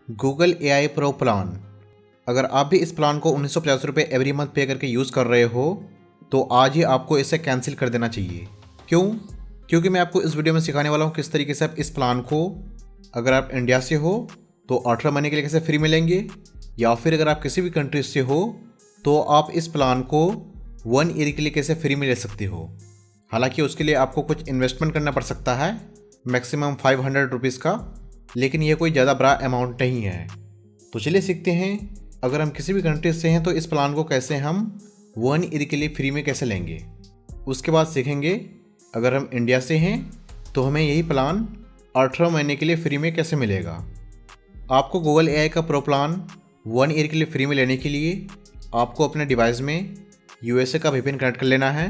Google AI pro plan. अगर आप भी इस प्लान को 1950 रुपये एवरी मंथ पे करके यूज़ कर रहे हो तो आज ही आपको इसे कैंसिल कर देना चाहिए। क्यों? क्योंकि मैं आपको इस वीडियो में सिखाने वाला हूँ किस तरीके से आप इस प्लान को, अगर आप इंडिया से हो तो 18 महीने के लिए कैसे फ्री मिलेंगे, या फिर अगर आप किसी भी कंट्री से हो तो आप इस प्लान को 1 ईयर के लिए कैसे फ्री में ले सकते हो। हालांकि उसके लिए आपको कुछ इन्वेस्टमेंट करना पड़ सकता है, मैक्सिमम 500 रुपीज़ का, लेकिन ये कोई ज़्यादा बड़ा अमाउंट नहीं है। तो चलिए सीखते हैं, अगर हम किसी भी कंट्री से हैं तो इस प्लान को कैसे हम 1 ईयर के लिए फ्री में कैसे लेंगे। उसके बाद सीखेंगे अगर हम इंडिया से हैं तो हमें यही प्लान 18 महीने के लिए फ्री में कैसे मिलेगा। आपको गूगल AI का प्रो प्लान 1 ईयर के लिए फ्री में लेने के लिए आपको अपने डिवाइस में USA का VPN कनेक्ट कर लेना है,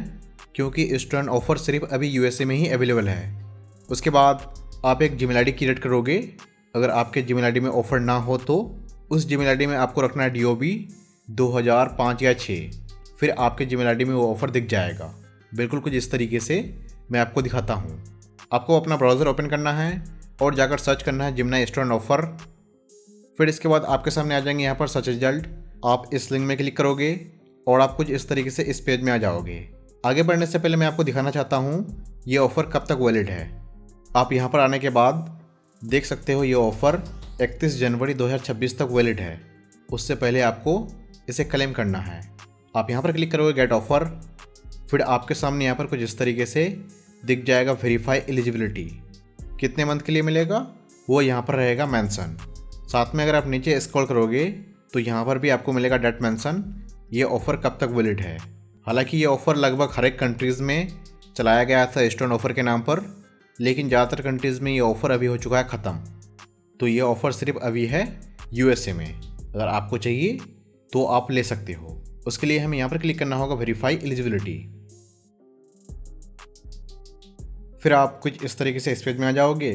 क्योंकि स्टूडेंट ऑफर सिर्फ अभी USA में ही अवेलेबल है। उसके बाद आप एक Gmail ID क्रिएट करोगे। अगर आपके Gmail ID में ऑफ़र ना हो तो उस Gmail ID में आपको रखना है DOB 2005 या 6, फिर आपके Gmail ID में वो ऑफ़र दिख जाएगा। बिल्कुल कुछ इस तरीके से मैं आपको दिखाता हूँ। आपको अपना ब्राउज़र ओपन करना है और जाकर सर्च करना है जिमनाई स्टूडेंट ऑफ़र। फिर इसके बाद आपके सामने आ जाएंगे यहाँ पर सर्च रिजल्ट। आप इस लिंक में क्लिक करोगे और आप कुछ इस तरीके से इस पेज में आ जाओगे। आगे बढ़ने से पहले मैं आपको दिखाना चाहता हूँ ये ऑफ़र कब तक वैलिड है। आप यहाँ पर आने के बाद देख सकते हो ये ऑफ़र 31 जनवरी 2026 तक वैलिड है। उससे पहले आपको इसे क्लेम करना है। आप यहाँ पर क्लिक करोगे गेट ऑफ़र, फिर आपके सामने यहाँ पर कुछ इस तरीके से दिख जाएगा वेरीफाई एलिजिबिलिटी। कितने मंथ के लिए मिलेगा वो यहाँ पर रहेगा मेंशन। साथ में अगर आप नीचे स्क्रॉल करोगे तो यहाँ पर भी आपको मिलेगा डेट मेंशन, ये ऑफ़र कब तक वैलिड है। हालांकि ये ऑफ़र लगभग हर एक कंट्रीज़ में चलाया गया था स्टूडेंट ऑफ़र के नाम पर, लेकिन ज़्यादातर कंट्रीज़ में ये ऑफ़र अभी हो चुका है ख़त्म। तो ये ऑफ़र सिर्फ अभी है USA में। अगर आपको चाहिए तो आप ले सकते हो। उसके लिए हमें यहाँ पर क्लिक करना होगा वेरीफाई एलिजिबिलिटी। फिर आप कुछ इस तरीके से इस पेज में आ जाओगे।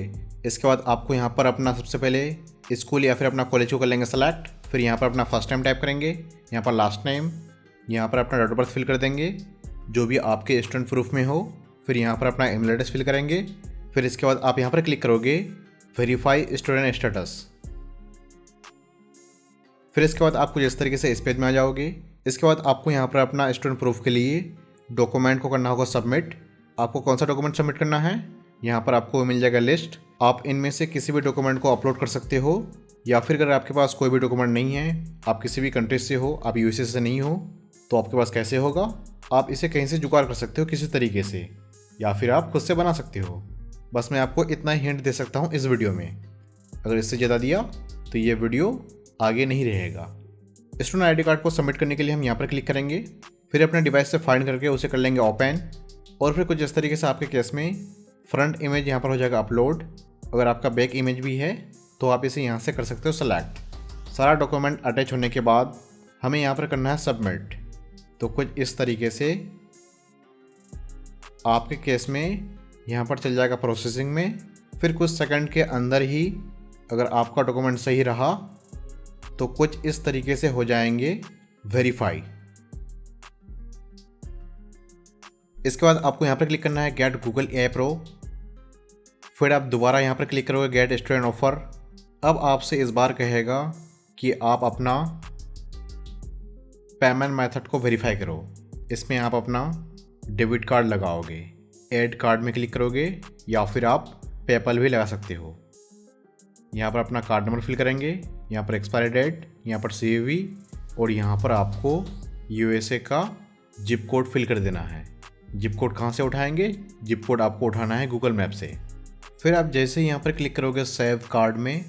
इसके बाद आपको यहाँ पर अपना सबसे पहले स्कूल या फिर अपना कॉलेज को कर लेंगे सेलेक्ट। फिर यहाँ पर अपना फर्स्ट नेम टाइप करेंगे, यहाँ पर लास्ट नेम, यहाँ पर अपना डेट ऑफ बर्थ फिल कर देंगे जो भी आपके स्टूडेंट प्रूफ में हो। फिर यहाँ पर अपना ईमेल एड्रेस फिल करेंगे। फिर इसके बाद आप यहाँ पर क्लिक करोगे वेरीफाई स्टूडेंट स्टेटस। फिर इसके बाद आप कुछ इस तरीके से इस पेज में आ जाओगे। इसके बाद आपको यहाँ पर अपना स्टूडेंट प्रूफ के लिए डॉक्यूमेंट को करना होगा सबमिट। आपको कौन सा डॉक्यूमेंट सबमिट करना है, यहाँ पर आपको मिल जाएगा लिस्ट। आप इनमें से किसी भी डॉक्यूमेंट को अपलोड कर सकते हो, या फिर अगर आपके पास कोई भी डॉक्यूमेंट नहीं है, आप किसी भी कंट्री से हो, आप USA से नहीं हो, तो आपके पास कैसे होगा। आप इसे कहीं से जुगाड़ कर सकते हो किसी तरीके से, या फिर आप खुद से बना सकते हो। बस मैं आपको इतना ही हिंट दे सकता हूँ इस वीडियो में। अगर इससे ज़्यादा दिया तो ये वीडियो आगे नहीं रहेगा। स्टूडेंट ID कार्ड को सबमिट करने के लिए हम यहाँ पर क्लिक करेंगे। फिर अपने डिवाइस से फाइंड करके उसे कर लेंगे ओपन, और फिर कुछ इस तरीके से आपके केस में फ्रंट इमेज यहाँ पर हो जाएगा अपलोड। अगर आपका बैक इमेज भी है तो आप इसे यहाँ से कर सकते हो सेलेक्ट। सारा डॉक्यूमेंट अटैच होने के बाद हमें यहाँ पर करना है सबमिट। तो कुछ इस तरीके से आपके केस में यहाँ पर चल जाएगा प्रोसेसिंग में। फिर कुछ सेकंड के अंदर ही अगर आपका डॉक्यूमेंट सही रहा तो कुछ इस तरीके से हो जाएंगे वेरीफाई। इसके बाद आपको यहाँ पर क्लिक करना है गेट गूगल AI प्रो। फिर आप दोबारा यहाँ पर क्लिक करोगे गेट स्टूडेंट ऑफर। अब आपसे इस बार कहेगा कि आप अपना पेमेंट मेथड को वेरीफाई करो। इसमें आप अपना डेबिट कार्ड लगाओगे, ऐड कार्ड में क्लिक करोगे, या फिर आप पेपल भी लगा सकते हो। यहाँ पर अपना कार्ड नंबर फिल करेंगे, यहाँ पर एक्सपायरी डेट, यहाँ पर CVV, और यहाँ पर आपको USA का जिप कोड फिल कर देना है। जिप कोड कहाँ से उठाएंगे? जिप कोड आपको उठाना है गूगल मैप से। फिर आप जैसे ही यहाँ पर क्लिक करोगे सेव कार्ड में,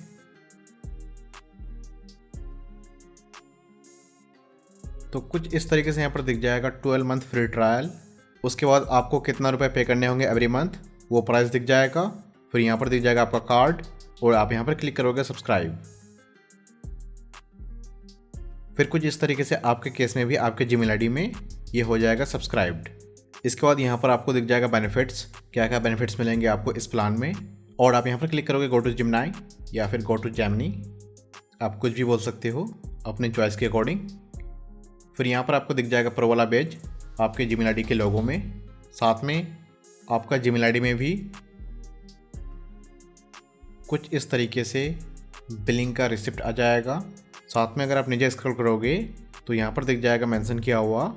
तो कुछ इस तरीके से यहाँ पर दिख जाएगा 12 मंथ फ्री ट्रायल। उसके बाद आपको कितना रुपए पे करने होंगे एवरी मंथ वो प्राइस दिख जाएगा। फिर यहाँ पर दिख जाएगा आपका कार्ड, और आप यहाँ पर क्लिक करोगे सब्सक्राइब। फिर कुछ इस तरीके से आपके केस में भी आपके Gmail ID में ये हो जाएगा सब्सक्राइब्ड। इसके बाद यहाँ पर आपको दिख जाएगा बेनिफिट्स, क्या क्या बेनिफिट्स मिलेंगे आपको इस प्लान में, और आप यहाँ पर क्लिक करोगे गो टू जिमनाई या फिर गो टू जेमिनी, आप कुछ भी बोल सकते हो अपने चॉइस के अकॉर्डिंग। फिर यहाँ पर आपको दिख जाएगा प्रो वाला बैज आपके Gmail ID के लोगों में, साथ में आपका Gmail ID में भी कुछ इस तरीके से बिलिंग का रिसिप्ट आ जाएगा। साथ में अगर आप नीचे स्क्रॉल करोगे तो यहाँ पर दिख जाएगा मेंशन किया हुआ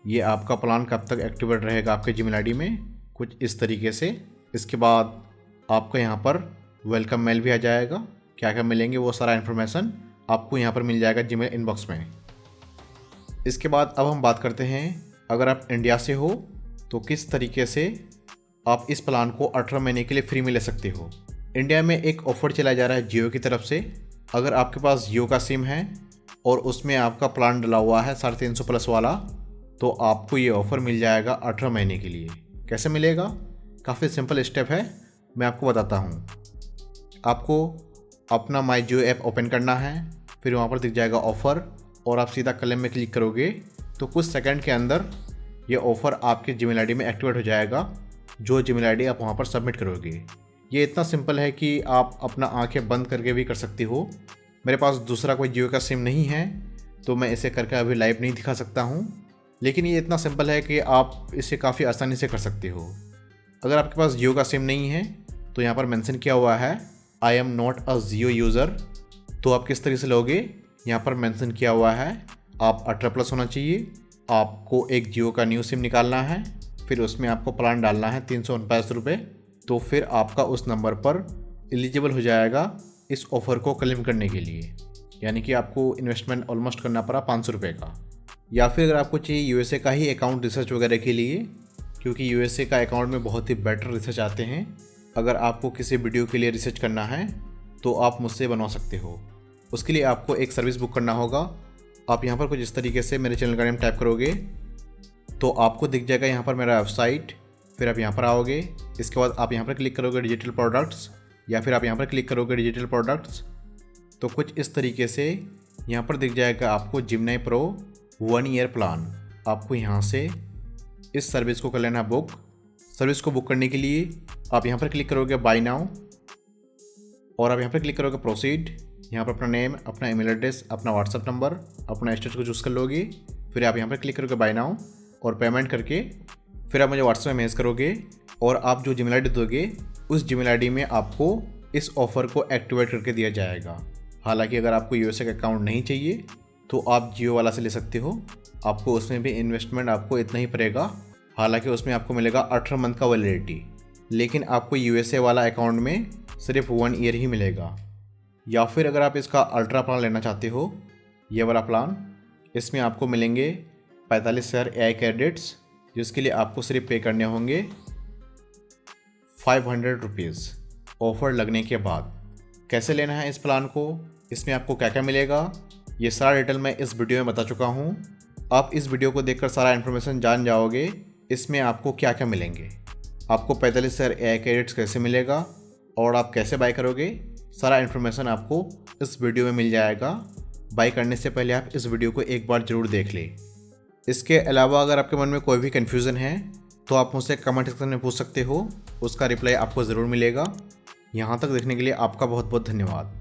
ये आपका प्लान कब तक एक्टिवेट रहेगा आपके जीमेल आईडी में, कुछ इस तरीके से। इसके बाद आपको यहाँ पर वेलकम मेल भी आ जाएगा। क्या क्या मिलेंगे वो सारा इन्फॉर्मेशन आपको यहाँ पर मिल जाएगा जीमेल इनबॉक्स में। इसके बाद अब हम बात करते हैं अगर आप इंडिया से हो तो किस तरीके से आप इस प्लान को 18 महीने के लिए फ्री में ले सकते हो। इंडिया में एक ऑफ़र चलाया जा रहा है जियो की तरफ से। अगर आपके पास जियो का सिम है और उसमें आपका प्लान डला हुआ है 350 प्लस वाला, तो आपको ये ऑफ़र मिल जाएगा 18 महीने के लिए। कैसे मिलेगा? काफ़ी सिंपल स्टेप है, मैं आपको बताता हूँ। आपको अपना माई जियो ऐप ओपन करना है, फिर वहाँ पर दिख जाएगा ऑफ़र और आप सीधा कलम में क्लिक करोगे तो कुछ सेकंड के अंदर ये ऑफ़र आपके जीमेल आईडी में एक्टिवेट हो जाएगा, जो जीमेल आईडी आप वहाँ पर सबमिट करोगे। ये इतना सिंपल है कि आप अपना आंखें बंद करके भी कर सकते हो। मेरे पास दूसरा कोई जियो का सिम नहीं है तो मैं इसे करके अभी लाइव नहीं दिखा सकता हूँ, लेकिन ये इतना सिंपल है कि आप इसे काफ़ी आसानी से कर सकते हो। अगर आपके पास जियो का सिम नहीं है तो यहाँ पर मेंशन किया हुआ है I am not a Jio user. तो आप किस तरीके से लोगे, यहाँ पर मेंशन किया हुआ है आप 18 प्लस होना चाहिए, आपको एक जियो का न्यू सिम निकालना है, फिर उसमें आपको प्लान डालना है 349 रुपये। तो फिर आपका उस नंबर पर एलिजिबल हो जाएगा इस ऑफ़र को क्लेम करने के लिए। यानी कि आपको इन्वेस्टमेंट ऑलमोस्ट करना पड़ा 500 रुपये का। या फिर अगर आपको चाहिए यूएसए का ही अकाउंट रिसर्च वगैरह के लिए, क्योंकि यूएसए का अकाउंट में बहुत ही बेटर रिसर्च आते हैं। अगर आपको किसी वीडियो के लिए रिसर्च करना है तो आप मुझसे बनवा सकते हो। उसके लिए आपको एक सर्विस बुक करना होगा। आप यहाँ पर कुछ इस तरीके से मेरे चैनल का नेम टाइप करोगे तो आपको दिख जाएगा यहाँ पर मेरा वेबसाइट। फिर आप यहाँ पर आओगे, इसके बाद आप यहाँ पर क्लिक करोगे डिजिटल प्रोडक्ट्स, या फिर आप यहाँ पर क्लिक करोगे डिजिटल प्रोडक्ट्स। तो कुछ इस तरीके से यहाँ पर दिख जाएगा आपको जिमनाई प्रो 1 ईयर प्लान। आपको यहाँ से इस सर्विस को कर लेना बुक। सर्विस को बुक करने के लिए आप यहाँ पर क्लिक करोगे बाय नाउ और आप यहाँ पर क्लिक करोगे प्रोसीड। यहाँ पर अपना नेम, अपना ईमेल एड्रेस, अपना व्हाट्सअप नंबर, अपना स्टेट को चूज़ कर लोगे। फिर आप यहाँ पर क्लिक करोगे बाय नाउ और पेमेंट करके फिर आप मुझे व्हाट्सएप में मैसेज करोगे और आप जो जीमेल आईडी दोगे उस जीमेल आईडी में आपको इस ऑफ़र को एक्टिवेट करके दिया जाएगा। हालांकि अगर आपको यूएसए का अकाउंट नहीं चाहिए तो आप जियो वाला से ले सकते हो। आपको उसमें भी इन्वेस्टमेंट आपको इतना ही पड़ेगा। हालांकि उसमें आपको मिलेगा 18 मंथ का वैलिडिटी, लेकिन आपको यूएसए वाला अकाउंट में सिर्फ 1 ईयर ही मिलेगा। या फिर अगर आप इसका अल्ट्रा प्लान लेना चाहते हो, ये वाला प्लान, इसमें आपको मिलेंगे 45,000 AI क्रेडिट्स, जिसके लिए आपको सिर्फ पे करने होंगे 500 रुपीज़ ऑफ़र लगने के बाद। कैसे लेना है इस प्लान को, इसमें आपको क्या क्या मिलेगा, ये सारा डिटेल मैं इस वीडियो में बता चुका हूँ। आप इस वीडियो को देखकर सारा इन्फॉर्मेशन जान जाओगे इसमें आपको क्या क्या मिलेंगे, आपको 45,000 AI क्रेडिट्स कैसे मिलेगा और आप कैसे बाय करोगे। सारा इन्फॉर्मेशन आपको इस वीडियो में मिल जाएगा। बाय करने से पहले आप इस वीडियो को एक बार ज़रूर देख लें। इसके अलावा अगर आपके मन में कोई भी कन्फ्यूज़न है तो आप मुझसे कमेंट सेक्शन में पूछ सकते हो, उसका रिप्लाई आपको ज़रूर मिलेगा। यहाँ तक देखने के लिए आपका बहुत बहुत धन्यवाद।